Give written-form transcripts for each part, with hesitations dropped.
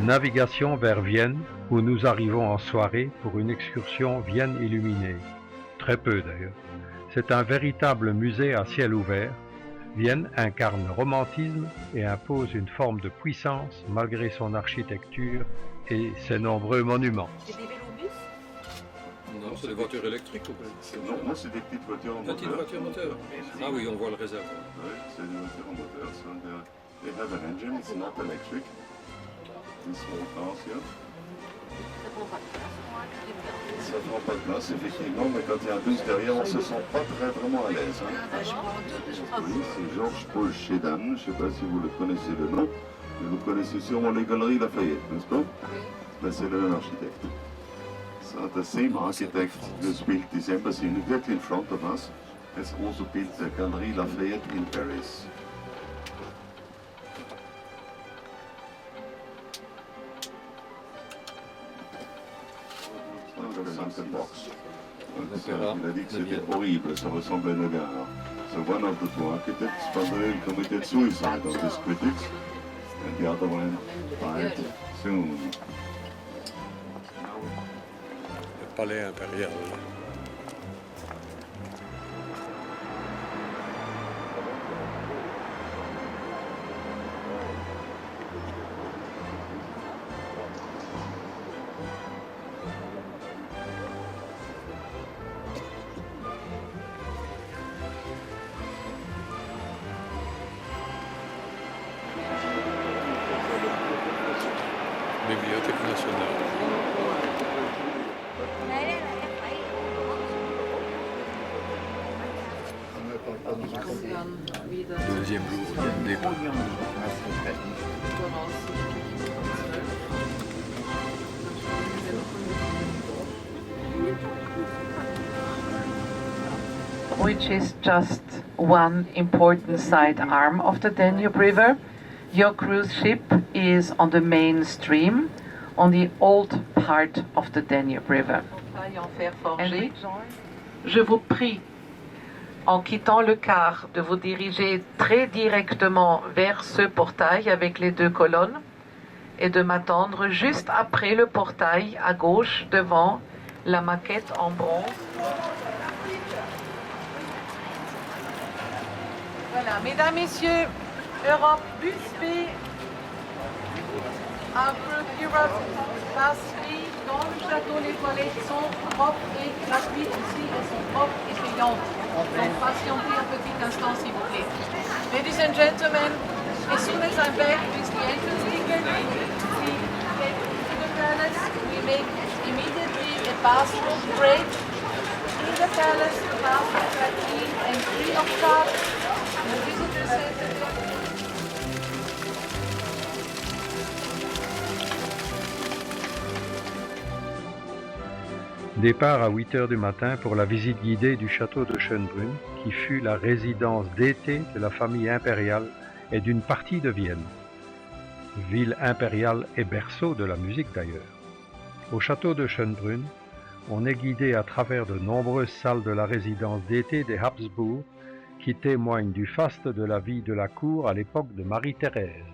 Navigation vers Vienne, où nous arrivons en soirée pour une excursion Vienne illuminée. Très peu d'ailleurs. C'est un véritable musée à ciel ouvert. Vienne incarne le romantisme et impose une forme de puissance malgré son architecture et ses nombreux monuments. C'est des vélobus? Non, c'est des voitures électriques ou quoi? Non, c'est des petites voitures en moteur. Petites voitures moteurs. Ah oui, on voit le réservoir. Oui, c'est des voitures en moteur. So they have an engine, it's not electric. These small cars here. Ça prend pas de place. Ça prend pas de place, effectivement, mais quand il y a un bus derrière, on se sent pas vraiment à l'aise. Hein. Je m'en doute, je pense. Oui, c'est Georges Paul Chédan, je ne sais pas si vous le connaissez le nom, mais vous connaissez sûrement les Galeries Lafayette, n'est-ce pas? Ben, c'est le même architecte. So the same architect who's built this embassy exactly in front of us has also built the Galerie Lafayette in Paris. The sunken box. Il a dit que c'était horrible, ça ressemble à une gare. So one of the two architects, Vandrel, committed suicide on his critics, and the other one died soon. Le palais impérial. Bibliothèque nationale. Deuxième jour de départ. Which is just one important side arm of the Danube River. Your cruise ship is on the main stream, on the old part of the Danube River. And je vous prie, en quittant le quart, de vous diriger très directement vers ce portail avec les deux colonnes et de m'attendre juste après le portail à gauche devant la maquette en bronze. Voilà, mesdames, messieurs, Europe bus B, un peu Europe passe B dans le château. Les toilettes sont propres et gratuites aussi, elles sont propres et payantes. Donc patientez un petit instant s'il vous plaît. Ladies and gentlemen, as soon as I'm back with the entrance ticket, we get into the palace, we make immediately a bathroom break. In the palace, the bathrooms are clean and free of charge. The visitor center. Départ à 8 h du matin pour la visite guidée du château de Schönbrunn, qui fut la résidence d'été de la famille impériale et d'une partie de Vienne. Ville impériale et berceau de la musique d'ailleurs. Au château de Schönbrunn, on est guidé à travers de nombreuses salles de la résidence d'été des Habsbourg, qui témoignent du faste de la vie de la cour à l'époque de Marie-Thérèse.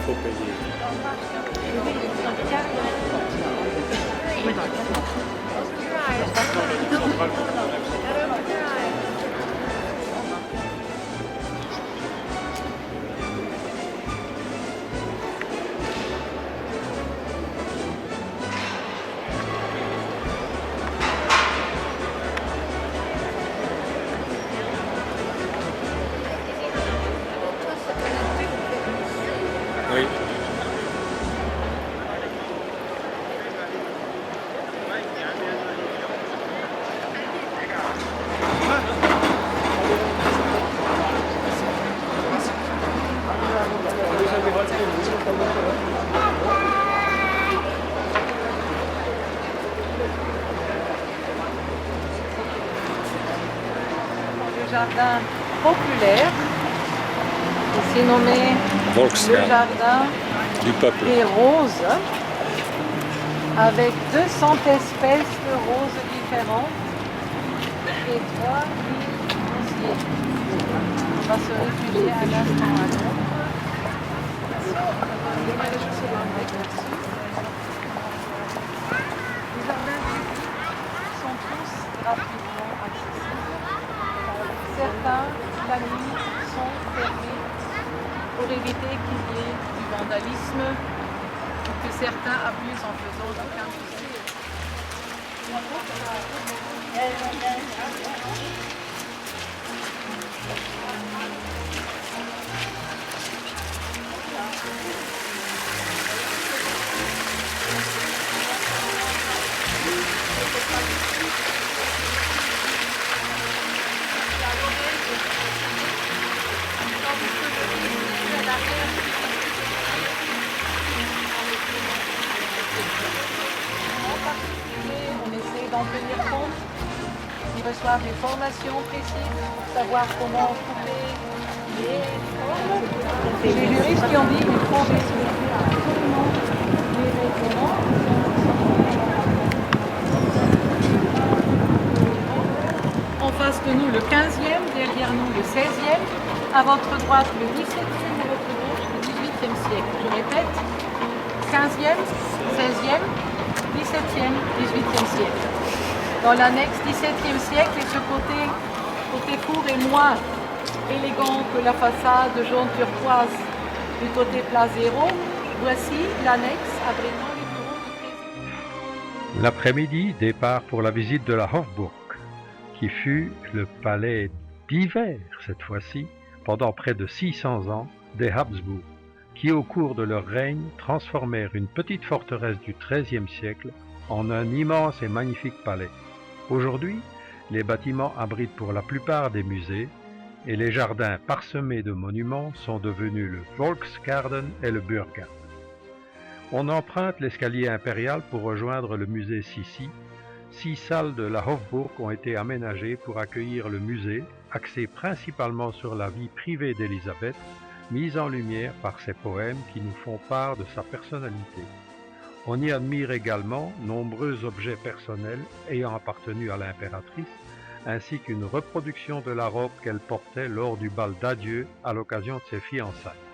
Faut payer. Oui. Le jardin populaire, ici nommé le Volksgarten, jardin du peuple. des roses, avec 200 espèces de roses différentes et 3000 rosiers. On va se réfugier un instant à l'ombre. Les jardins sont tous gratuitement accessibles. Certains, la nuit, sont fermés pour éviter qu'il y ait du vandalisme ou que certains abusent en faisant du camping. On essaie d'en tenir compte. Ils reçoivent des formations précises pour savoir comment couper les formes. Et les juristes qui ont dit qu'il faut respecter absolument les règlements. En face de nous, le 15e, derrière nous, le 16e, à votre droite, le 17e, à votre gauche, le 18e siècle. Je répète, 15e, 16e, 17e, 18e siècle. Dans l'annexe 17e siècle, et ce côté court est moins élégant que la façade jaune turquoise du côté Place Zéro. Voici l'annexe abritant les bureaux du président. L'après-midi, départ pour la visite de la Hofburg, qui fut le palais d'hiver, cette fois-ci, pendant près de 600 ans, des Habsbourg, qui au cours de leur règne transformèrent une petite forteresse du XIIIe siècle en un immense et magnifique palais. Aujourd'hui, les bâtiments abritent pour la plupart des musées et les jardins parsemés de monuments sont devenus le Volksgarten et le Burggarten. On emprunte l'escalier impérial pour rejoindre le musée Sissi. 6 salles de la Hofburg ont été aménagées pour accueillir le musée, axé principalement sur la vie privée d'Élisabeth, mise en lumière par ses poèmes qui nous font part de sa personnalité. On y admire également nombreux objets personnels ayant appartenu à l'impératrice, ainsi qu'une reproduction de la robe qu'elle portait lors du bal d'adieu à l'occasion de ses fiançailles.